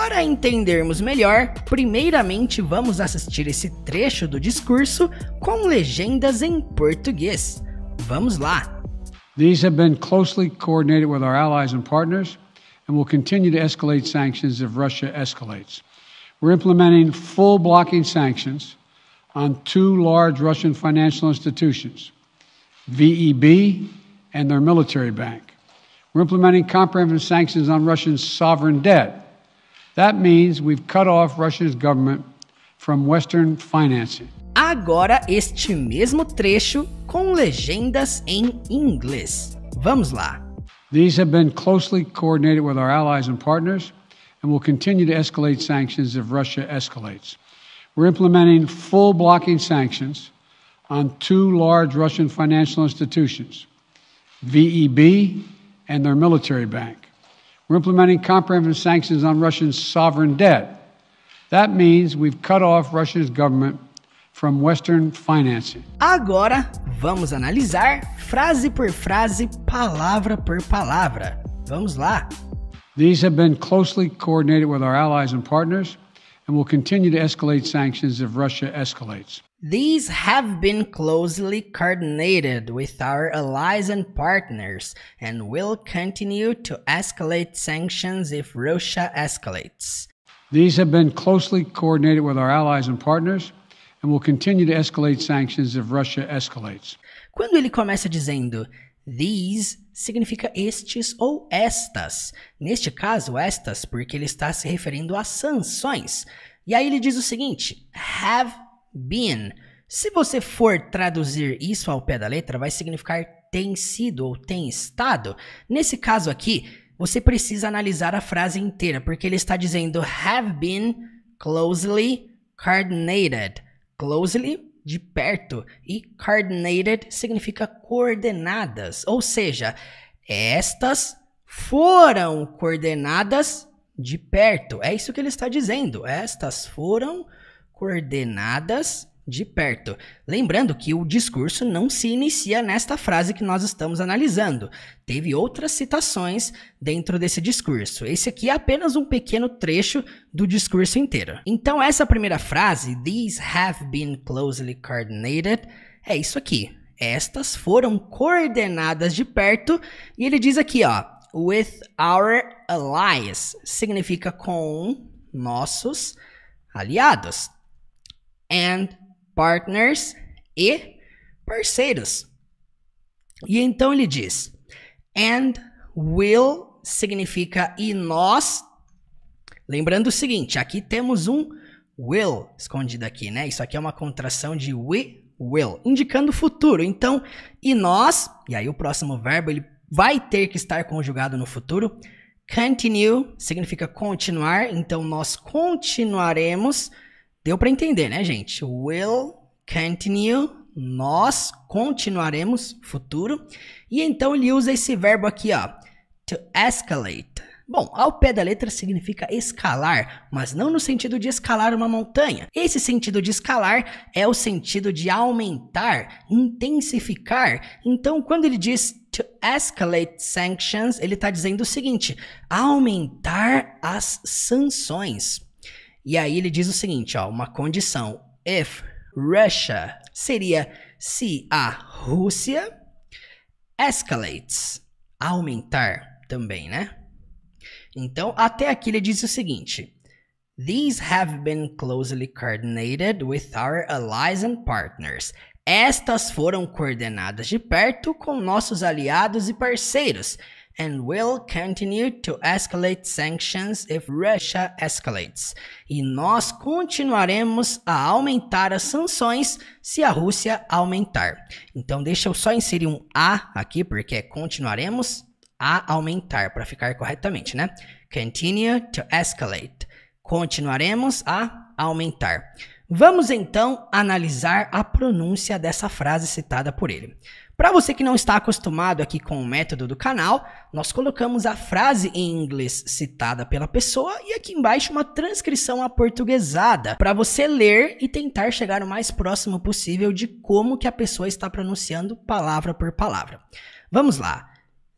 Para entendermos melhor, primeiramente vamos assistir esse trecho do discurso com legendas em português. Vamos lá! These have been closely coordinated with our allies and partners and will continue to escalate sanctions if Russia escalates. We're implementing full blocking sanctions on two large Russian financial institutions, VEB and their military bank. We're implementing comprehensive sanctions on Russian sovereign debt. That means we've cut off Russia's government from Western financing. Agora este mesmo trecho com legendas em inglês. Vamos lá. These have been closely coordinated with our allies and partners and will continue to escalate sanctions if Russia escalates. We're implementing full blocking sanctions on two large Russian financial institutions, VEB and their military bank. We're implementing comprehensive sanctions on Russian sovereign debt. That means we've cut off Russia's government from Western financing. Agora vamos analisar frase por frase, palavra por palavra. Vamos lá. These have been closely coordinated with our allies and partners and will continue to escalate sanctions if Russia escalates. These have been closely coordinated with our allies and partners and will continue to escalate sanctions if Russia escalates. These have been closely coordinated with our allies and partners and will continue to escalate sanctions if Russia escalates. Quando ele começa dizendo these, significa estes ou estas. Neste caso, estas, porque ele está se referindo a sanções. E aí ele diz o seguinte, have been. Se você for traduzir isso ao pé da letra, vai significar tem sido ou tem estado. Nesse caso aqui, você precisa analisar a frase inteira, porque ele está dizendo have been closely coordinated. Closely, de perto, e coordinated significa coordenadas, ou seja, estas foram coordenadas de perto. É isso que ele está dizendo, estas foram coordenadas de perto. Lembrando que o discurso não se inicia nesta frase que nós estamos analisando. Teve outras citações dentro desse discurso. Esse aqui é apenas um pequeno trecho do discurso inteiro. Então essa primeira frase, these have been closely coordinated, é isso aqui. Estas foram coordenadas de perto. E ele diz aqui, ó, with our allies, significa com nossos aliados. And partners e parceiros. E então ele diz, and will significa e nós. Lembrando o seguinte, aqui temos um will escondido aqui, né? Isso aqui é uma contração de we will, indicando o futuro. Então, e nós, e aí o próximo verbo ele vai ter que estar conjugado no futuro. Continue significa continuar, então nós continuaremos. Deu para entender, né, gente? Will continue, nós continuaremos, futuro. E então ele usa esse verbo aqui, ó, to escalate. Bom, ao pé da letra significa escalar, mas não no sentido de escalar uma montanha. Esse sentido de escalar é o sentido de aumentar, intensificar. Então, quando ele diz to escalate sanctions, ele está dizendo o seguinte, aumentar as sanções. E aí ele diz o seguinte, ó, uma condição, if Russia, seria se a Rússia escalates, aumentar também, né? Então, até aqui ele diz o seguinte, these have been closely coordinated with our allies and partners. Estas foram coordenadas de perto com nossos aliados e parceiros. And will continue to escalate sanctions if Russia escalates. E nós continuaremos a aumentar as sanções se a Rússia aumentar. Então deixa eu só inserir um a aqui, porque é continuaremos a aumentar, para ficar corretamente, né? Continue to escalate. Continuaremos a aumentar. Vamos então analisar a pronúncia dessa frase citada por ele. Para você que não está acostumado aqui com o método do canal, nós colocamos a frase em inglês citada pela pessoa e aqui embaixo uma transcrição aportuguesada para você ler e tentar chegar o mais próximo possível de como que a pessoa está pronunciando palavra por palavra. Vamos lá.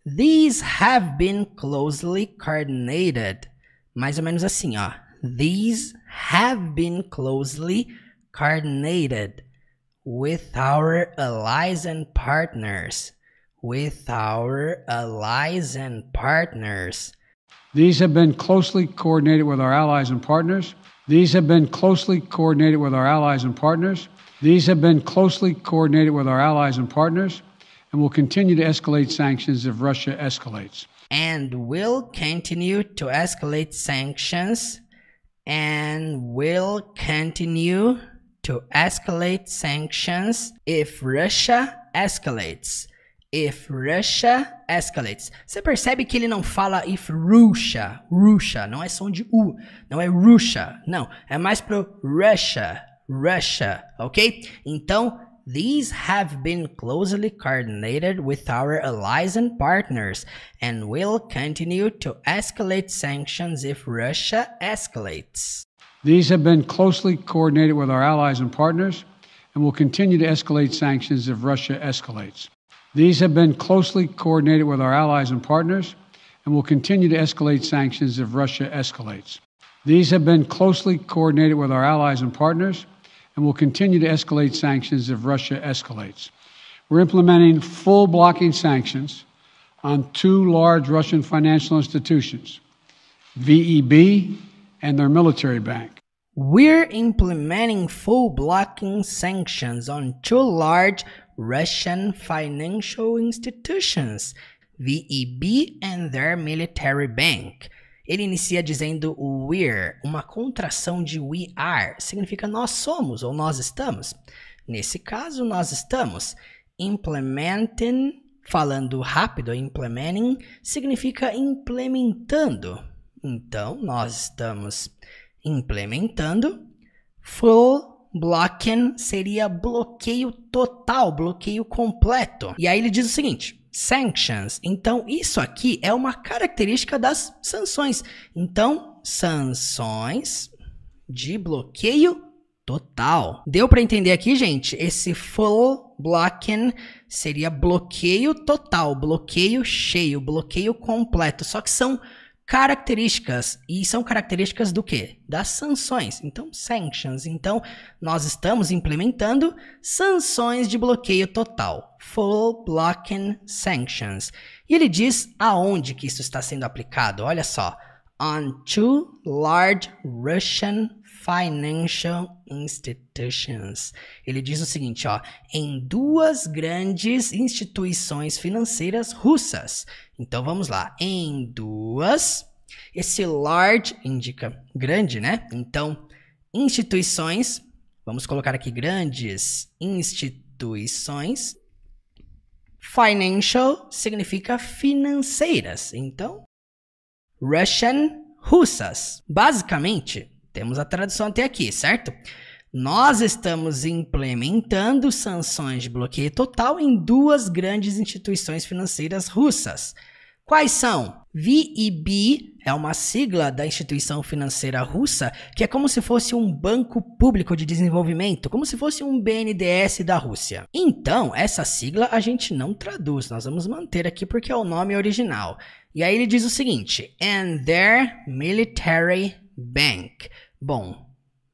These have been closely coordinated. mais ou menos assim, ó. These have been closely coordinated with our allies and partners. With our allies and partners. These have been closely coordinated with our allies and partners. These have been closely coordinated with our allies and partners. These have been closely coordinated with our allies and partners, and will continue to escalate sanctions if Russia escalates. And will continue to escalate sanctions. And will continue to escalate sanctions if Russia escalates. If Russia escalates. Você percebe que ele não fala if Russia. Russia, não é som de U. Não é Russia, não. É mais pro Russia. Russia, ok? Então, these have been closely coordinated with our allies and partners and will continue to escalate sanctions if Russia escalates. These have been closely coordinated with our allies and partners and will continue to escalate sanctions if Russia escalates. These have been closely coordinated with our allies and partners and will continue to escalate sanctions if Russia escalates. These have been closely coordinated with our allies and partners and will continue to escalate sanctions if Russia escalates. We're implementing full blocking sanctions on two large Russian financial institutions, VEB and their military bank. We're implementing full blocking sanctions on two large Russian financial institutions, VEB and their military bank. Ele inicia dizendo we're, uma contração de we are, significa nós somos ou nós estamos. Nesse caso, nós estamos implementing, falando rápido, implementing, significa implementando. Então, nós estamos implementando. Full blocking seria bloqueio total, bloqueio completo. E aí ele diz o seguinte, sanctions. Então, isso aqui é uma característica das sanções. Então, sanções de bloqueio total. Deu para entender aqui, gente? Esse full blocking seria bloqueio total, bloqueio cheio, bloqueio completo. Só que são características. E são características do quê? Das sanções. Então, sanctions. Então, nós estamos implementando sanções de bloqueio total. Full blocking sanctions. E ele diz aonde que isso está sendo aplicado. Olha só. On two large Russian financial institutions. Ele diz o seguinte, ó, em duas grandes instituições financeiras russas. Então vamos lá, em duas, esse large indica grande, né? Então, instituições, vamos colocar aqui grandes instituições. Financial significa financeiras, então, Russian, russas. Basicamente, temos a tradução até aqui, certo? Nós estamos implementando sanções de bloqueio total em duas grandes instituições financeiras russas. Quais são? VEB é uma sigla da instituição financeira russa, que é como se fosse um banco público de desenvolvimento, como se fosse um BNDES da Rússia. Então, essa sigla a gente não traduz, nós vamos manter aqui porque é o nome original. E aí ele diz o seguinte, and their military bank. Bom,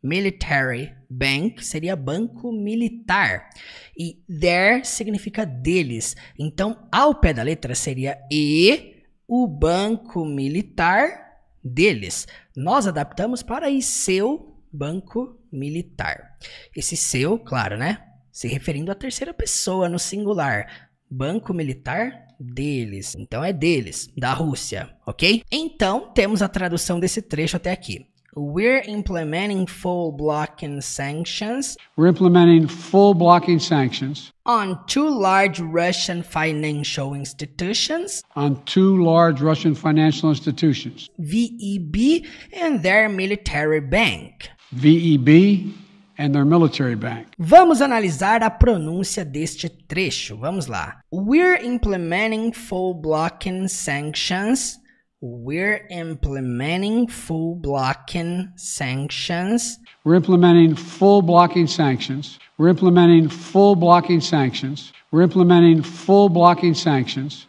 military bank seria banco militar e their significa deles. Então, ao pé da letra seria e o banco militar deles. Nós adaptamos para e seu banco militar. Esse seu, claro, né? Se referindo à terceira pessoa no singular. Banco militar deles. Então, é deles, da Rússia, ok? Então, temos a tradução desse trecho até aqui. We're implementing full blocking sanctions. We're implementing full blocking sanctions On two large Russian financial institutions, on two large Russian financial institutions, VEB and their military bank. VEB and their military bank. Vamos analisar a pronúncia deste trecho. Vamos lá. We're implementing full blocking sanctions. We're implementing full blocking sanctions. We're implementing full blocking sanctions. We're implementing full blocking sanctions. We're implementing full blocking sanctions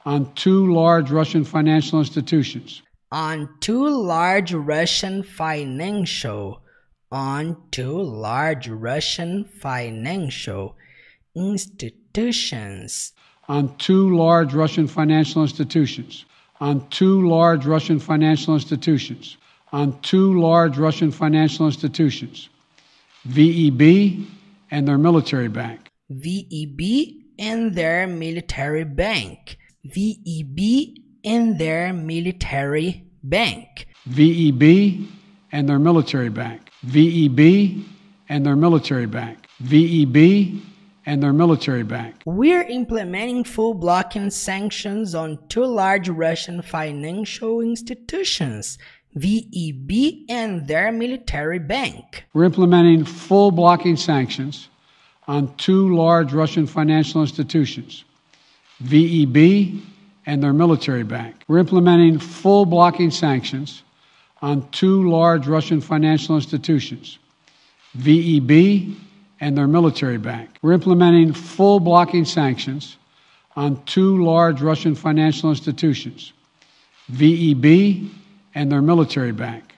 on two large Russian financial institutions. on two large Russian financial institutions. On two large Russian financial institutions. On two large Russian financial institutions. On two large Russian financial institutions. VEB and their military bank. VEB and their military bank. VEB and their military bank. VEB and their military bank. VEB and their military bank. VEB and their military bank. We're implementing full blocking sanctions on two large Russian financial institutions, VEB and their military bank. We're implementing full blocking sanctions on two large Russian financial institutions, VEB and their military bank. We're implementing full blocking sanctions on two large Russian financial institutions, VEB and their military bank. We're implementing full blocking sanctions on two large Russian financial institutions, VEB and their military bank.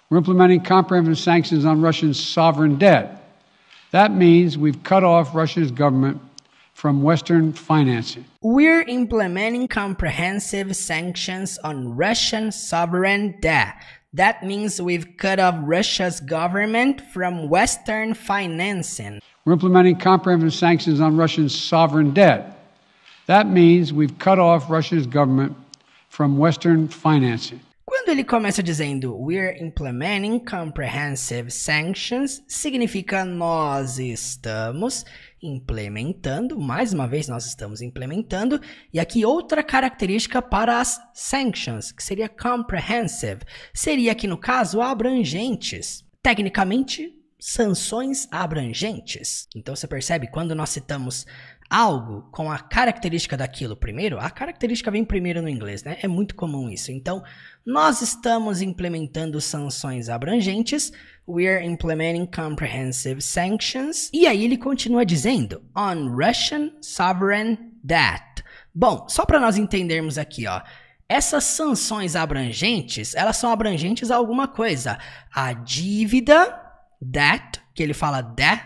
We're implementing comprehensive sanctions on Russia's sovereign debt. That means we've cut off Russia's government from Western financing. We're implementing comprehensive sanctions on Russian sovereign debt. That means we've cut off Russia's government from Western financing. We're implementing comprehensive sanctions on Russia's sovereign debt. That means we've cut off Russia's government from Western financing. Quando ele começa dizendo we're implementing comprehensive sanctions, significa nós estamos implementando, mais uma vez nós estamos implementando, e aqui outra característica para as sanctions, que seria comprehensive, seria aqui no caso abrangentes. Tecnicamente, sanções abrangentes. Então você percebe quando nós citamos algo com a característica daquilo primeiro, a característica vem primeiro no inglês, né? É muito comum isso. Então, nós estamos implementando sanções abrangentes. We're implementing comprehensive sanctions. E aí ele continua dizendo, on Russian sovereign debt. Bom, só para nós entendermos aqui, ó. Essas sanções abrangentes, elas são abrangentes a alguma coisa. A dívida, debt, que ele fala debt,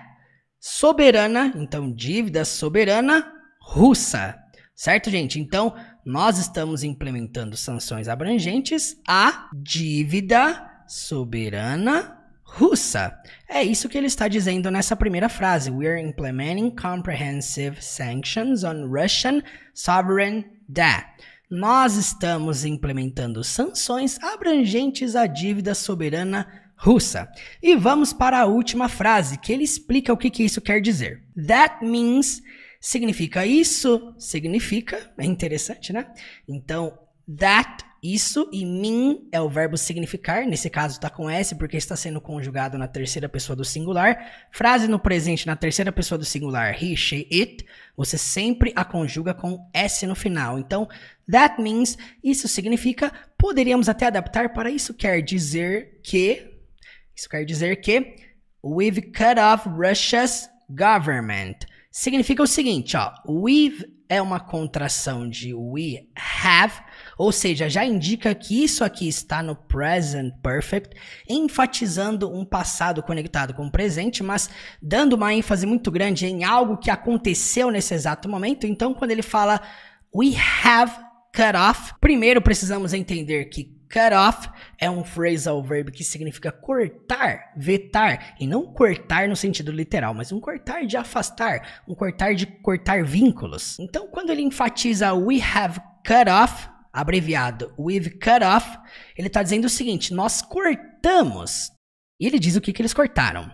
soberana, então dívida soberana russa, certo, gente? Então, nós estamos implementando sanções abrangentes à dívida soberana russa. É isso que ele está dizendo nessa primeira frase. We're implementing comprehensive sanctions on Russian sovereign debt. Nós estamos implementando sanções abrangentes à dívida soberana russa. E vamos para a última frase, que ele explica o que isso quer dizer. That means significa isso, significa, é interessante, né? Então, that, isso, e mean é o verbo significar, nesse caso está com S porque está sendo conjugado na terceira pessoa do singular. Frase no presente na terceira pessoa do singular, he, she, it, você sempre a conjuga com S no final. Então, that means, isso significa, poderíamos até adaptar para isso quer dizer que we've cut off Russia's government. Significa o seguinte, ó, we've é uma contração de we have, ou seja, já indica que isso aqui está no present perfect, enfatizando um passado conectado com o presente, mas dando uma ênfase muito grande em algo que aconteceu nesse exato momento. Então, quando ele fala we have cut off, primeiro precisamos entender que cut off é um phrasal verb que significa cortar, vetar, e não cortar no sentido literal, mas um cortar de afastar, um cortar de cortar vínculos. Então, quando ele enfatiza we have cut off, abreviado we've cut off, ele está dizendo o seguinte, nós cortamos. E ele diz o que eles cortaram.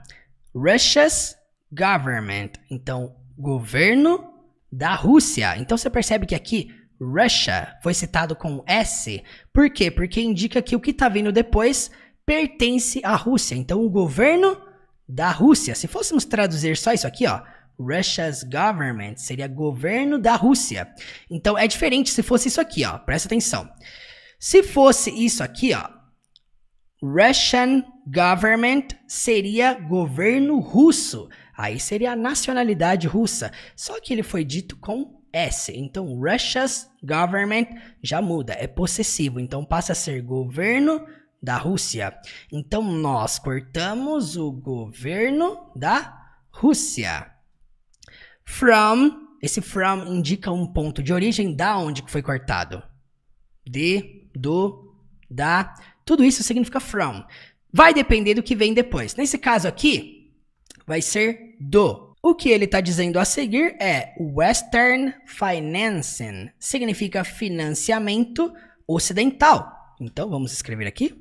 Russia's government, então, governo da Rússia. Então, você percebe que aqui Russia foi citado com S. Por quê? Porque indica que o que está vindo depois pertence à Rússia. Então, o governo da Rússia. Se fôssemos traduzir só isso aqui, ó, Russia's government seria governo da Rússia. Então, é diferente se fosse isso aqui, ó. Presta atenção. Se fosse isso aqui, ó, Russian government seria governo russo. Aí seria a nacionalidade russa. Só que ele foi dito com S. Então, Russia's government já muda, é possessivo. Então, passa a ser governo da Rússia. Então, nós cortamos o governo da Rússia. From, esse from indica um ponto de origem da onde que foi cortado. De, do, da, tudo isso significa from. Vai depender do que vem depois. Nesse caso aqui, vai ser do. O que ele está dizendo a seguir é Western Financing. Significa financiamento ocidental. Então, vamos escrever aqui.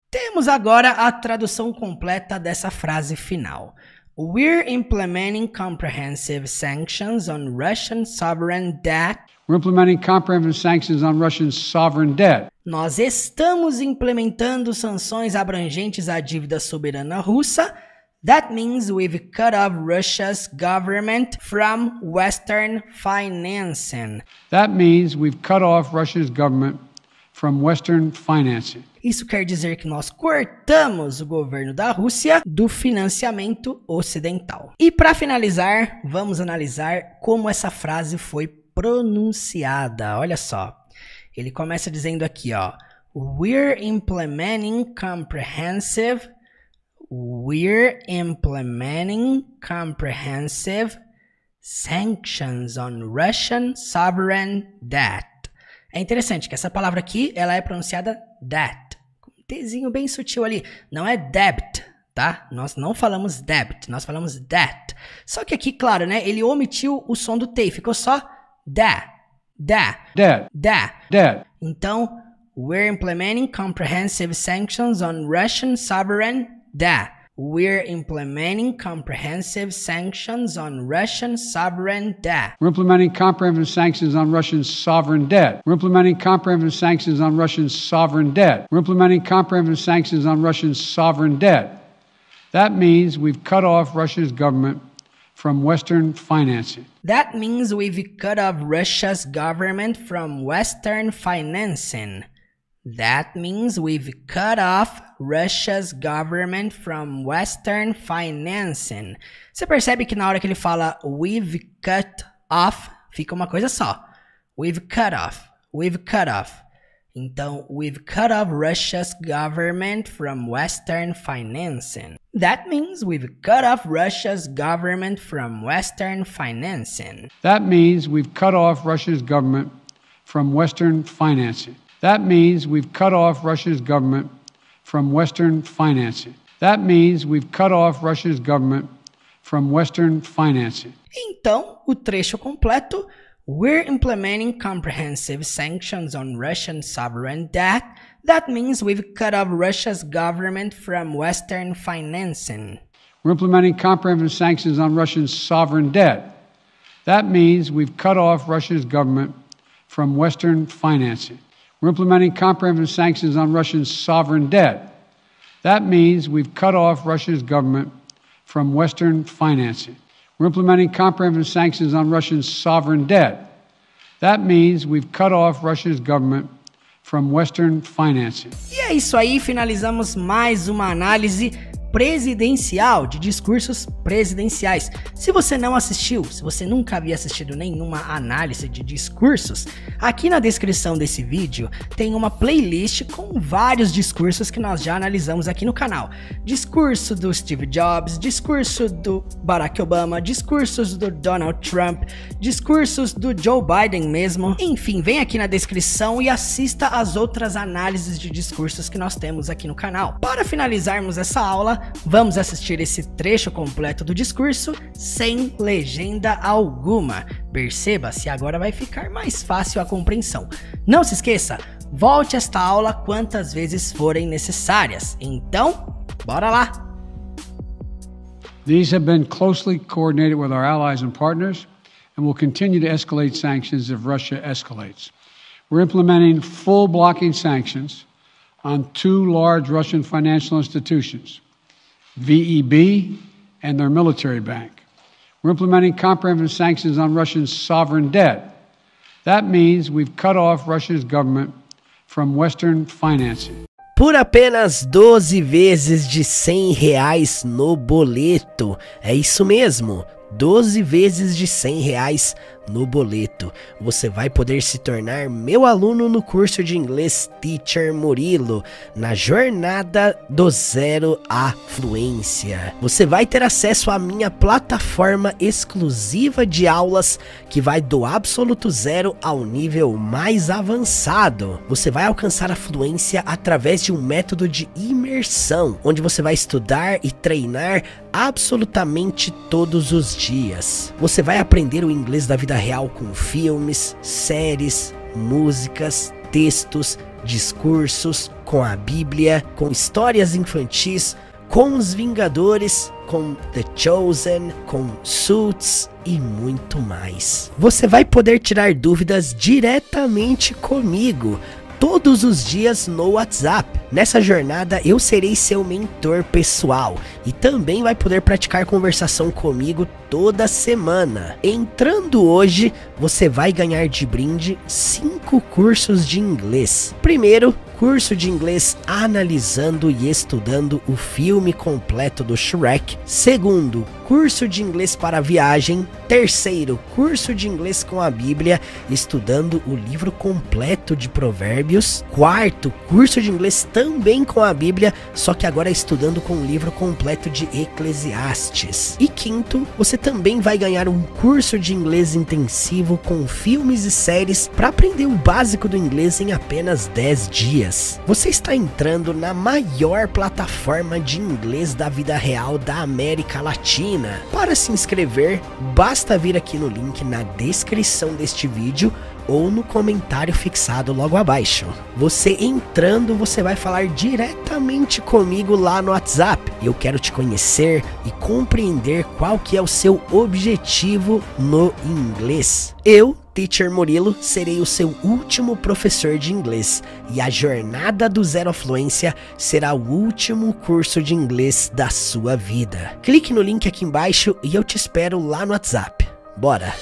Temos agora a tradução completa dessa frase final. We're implementing comprehensive sanctions on Russian sovereign debt. We're implementing comprehensive sanctions on Russian sovereign debt. Nós estamos implementando sanções abrangentes à dívida soberana russa. That means we've cut off Russia's government from Western financing. That means we've cut off Russia's government from Western financing. Isso quer dizer que nós cortamos o governo da Rússia do financiamento ocidental. E para finalizar, vamos analisar como essa frase foi pronunciada. Olha só. Ele começa dizendo aqui, ó. We're implementing comprehensive sanctions on Russian sovereign debt. É interessante que essa palavra aqui, ela é pronunciada debt. Com um Tzinho bem sutil ali. Não é debt, tá? Nós não falamos debt, nós falamos debt. Só que aqui, claro, né? Ele omitiu o som do T, ficou só debt. Então, we're implementing comprehensive sanctions on Russian sovereign debt. We're implementing comprehensive sanctions on Russian sovereign debt. We're implementing comprehensive sanctions on Russian sovereign debt. We're implementing comprehensive sanctions on Russian sovereign debt. We're implementing comprehensive sanctions on Russian sovereign debt. That means we've cut off Russia's government from Western financing. That means we've cut off Russia's government from Western financing. That means we've cut off Russia's government from Western financing. Você percebe que na hora que ele fala we've cut off, fica uma coisa só. We've cut off. Então, we've cut off Russia's government from Western financing. That means we've cut off Russia's government from Western financing. That means we've cut off Russia's government from Western financing. That means we've cut off Russia's government from Western financing. That means we've cut off Russia's government from Western financing. Então, o trecho completo. We're implementing comprehensive sanctions on Russian sovereign debt. That means we've cut off Russia's government from Western financing. We're implementing comprehensive sanctions on Russian sovereign debt. That means we've cut off Russia's government from Western financing. We're implementing comprehensive sanctions on Russian sovereign debt. That means we've cut off Russia's government from Western financing. We're implementing comprehensive sanctions on Russian sovereign debt. That means we've cut off Russia's government from Western financing. E é isso aí, finalizamos mais uma análise presidencial, de discursos presidenciais. Se você não assistiu, se você nunca havia assistido nenhuma análise de discursos, aqui na descrição desse vídeo tem uma playlist com vários discursos que nós já analisamos aqui no canal. Discurso do Steve Jobs, discurso do Barack Obama, discursos do Donald Trump, discursos do Joe Biden mesmo. Enfim, vem aqui na descrição e assista as outras análises de discursos que nós temos aqui no canal. Para finalizarmos essa aula, vamos assistir esse trecho completo do discurso sem legenda alguma. Perceba se agora vai ficar mais fácil a compreensão. Não se esqueça, volte esta aula quantas vezes forem necessárias. Então, bora lá! These have been closely coordinated with our allies and partners and will continue to escalate sanctions if Russia escalates. We're implementing full blocking sanctions on two large Russian financial institutions, VEB and their military bank. We're implementing comprehensive sanctions on Russian sovereign debt. That means we've cut off Russia's government from Western financing. Por apenas 12 vezes de R$100 no boleto. É isso mesmo, 12 vezes de R$100 no boleto. Você vai poder se tornar meu aluno no curso de inglês Teacher Murilo, na jornada do zero à fluência. Você vai ter acesso à minha plataforma exclusiva de aulas que vai do absoluto zero ao nível mais avançado. Você vai alcançar a fluência através de um método de imersão, onde você vai estudar e treinar absolutamente todos os dias. Você vai aprender o inglês da vida real com filmes, séries, músicas, textos, discursos, com a Bíblia, com histórias infantis, com os Vingadores, com The Chosen, com Suits e muito mais. Você vai poder tirar dúvidas diretamente comigo todos os dias no WhatsApp. Nessa jornada eu serei seu mentor pessoal e também vai poder praticar conversação comigo toda semana. Entrando hoje, você vai ganhar de brinde 5 cursos de inglês. Primeiro, curso de inglês analisando e estudando o filme completo do Shrek. Segundo, curso de inglês para viagem. Terceiro, curso de inglês com a Bíblia, estudando o livro completo de Provérbios. Quarto, curso de inglês também com a Bíblia, só que agora estudando com o livro completo de Eclesiastes. E quinto, você também vai ganhar um curso de inglês intensivo com filmes e séries para aprender o básico do inglês em apenas 10 dias. Você está entrando na maior plataforma de inglês da vida real da América Latina. Para se inscrever, basta vir aqui no link na descrição deste vídeo ou no comentário fixado logo abaixo. Você entrando, você vai falar diretamente comigo lá no WhatsApp. Eu quero te conhecer e compreender qual que é o seu objetivo no inglês. Eu, Teacher Murilo, serei o seu último professor de inglês e a jornada do zero à fluência será o último curso de inglês da sua vida. Clique no link aqui embaixo e eu te espero lá no WhatsApp. Bora!